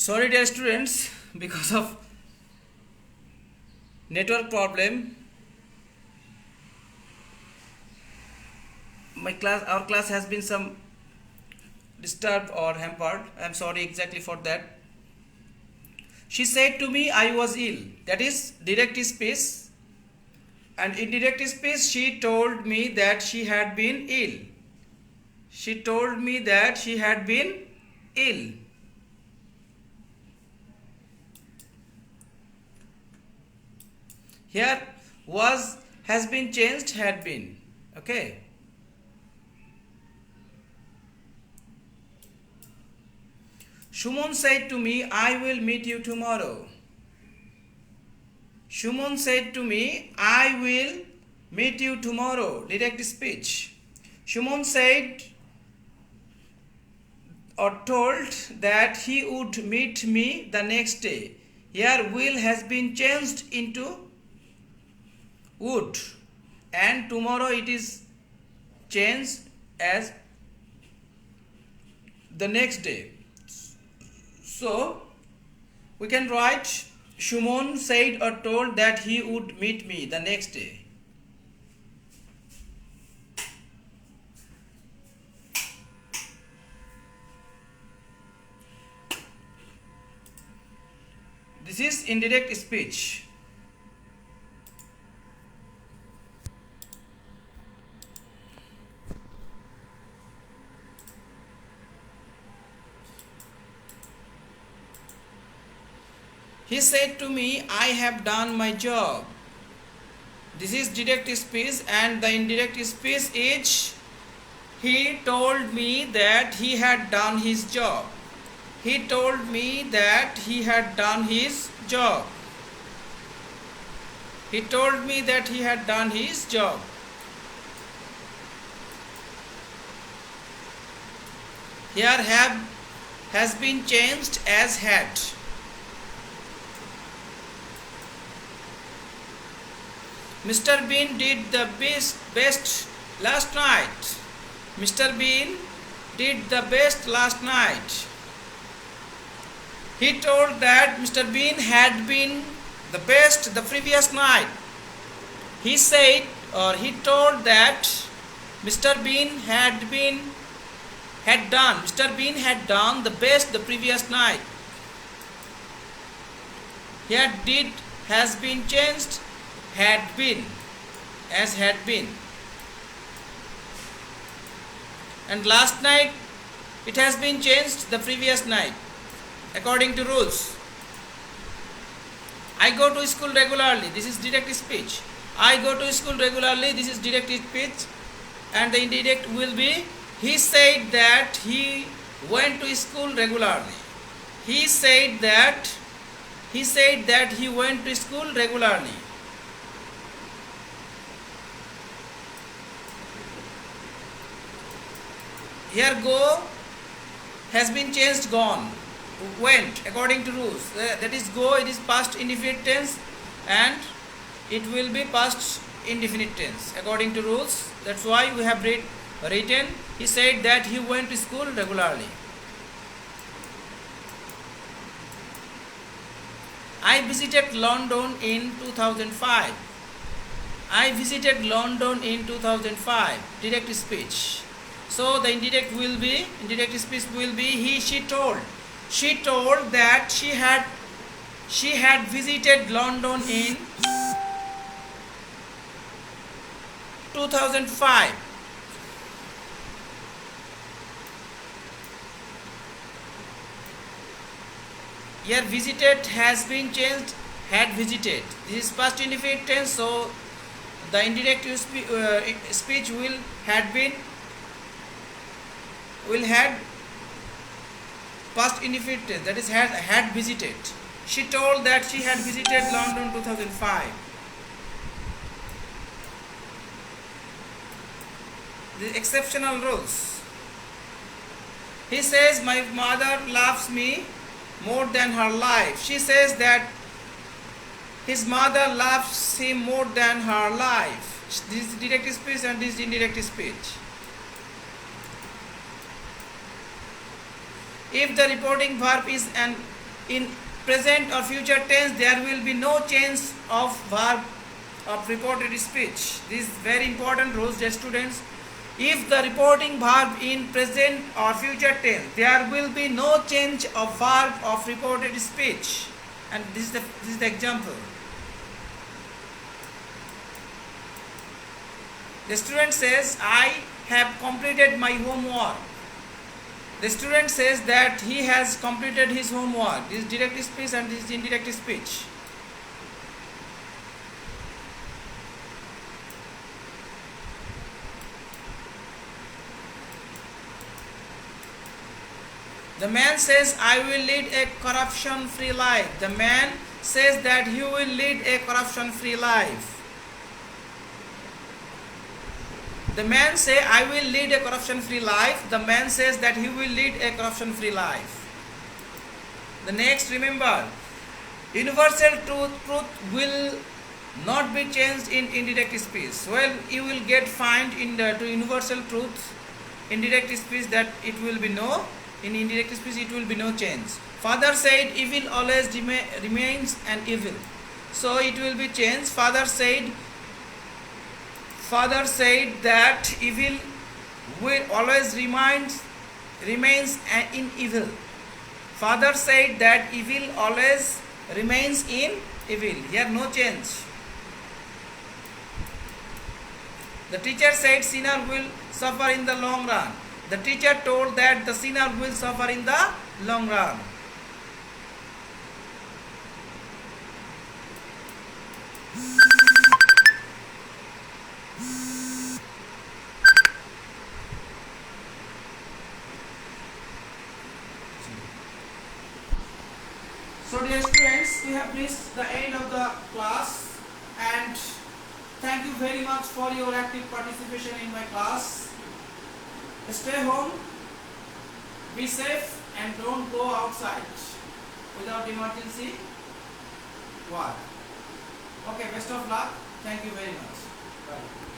Sorry dear students, because of network problem our class has been some disturbed or hampered. I am sorry exactly for that. She said to me I was ill. That is direct speech. And in direct speech she told me that she had been ill. She told me that she had been ill. Here was has been changed had been. Okay. Shumon said to me, I will meet you tomorrow. Shumon said to me, I will meet you tomorrow. Direct speech. Shumon said or told that he would meet me the next day. Here will has been changed into would, and tomorrow it is changed as the next day. So we can write Shumon said or told that he would meet me the next day. This is indirect speech. He said to me, I have done my job. This is direct speech, and the indirect speech is he told me that he had done his job. He told me that he had done his job. He told me that he had done his job. Here have has been changed as had. Mr. Bean did the best last night. Mr. Bean did the best last night. He told that Mr. Bean had been the best the previous night. He said or he told that Mr. Bean had done the best the previous night. Here did has been changed had been as had been, and last night it has been changed the previous night according to rules. I go to school regularly. This is direct speech. I go to school regularly. This is direct speech, and the indirect will be he said that he went to school regularly. He said that he went to school regularly. Here go has been changed gone. Went according to rules. That is go, it is past indefinite tense, and it will be past indefinite tense according to rules. That's why we have written he said that he went to school regularly. I visited London in 2005. I visited London in 2005. Direct speech. So the indirect speech will be he, she told. She told that she had visited London in 2005. Here visited has been changed had visited. This is past indefinite tense, so the indirect speech will had past indefinite tense, that is had visited. She told that she had visited London 2005. The exceptional rules. He says my mother loves me more than her life. She says that his mother loves him more than her life. This is direct speech and this is indirect speech. If the reporting verb is an in present or future tense there will be no change of verb of reported speech. This is very important rules, dear students. If the reporting verb in present or future tense, there will be no change of verb of reported speech. And this is the example. The student says, I have completed my homework. The student says that he has completed his homework. This is direct speech and this is indirect speech. The man says, I will lead a corruption-free life. The man says that he will lead a corruption-free life. The man says, I will lead a corruption-free life. The man says that he will lead a corruption-free life. The next, remember, universal truth will not be changed in indirect speech. Well, you will get find in the to universal truth, indirect speech, that it will be no. In indirect speech, it will be no change. Father said, evil always remains an evil. So it will be changed. Father said that evil will always remains in evil. Father said that evil always remains in evil. Here no change. The teacher said sinner will suffer in the long run. The teacher told that the sinner will suffer in the long run. So dear students, we have reached the end of the class, and thank you very much for your active participation in my class. Stay home, be safe, and don't go outside without emergency work. Okay, best of luck. Thank you very much. Bye.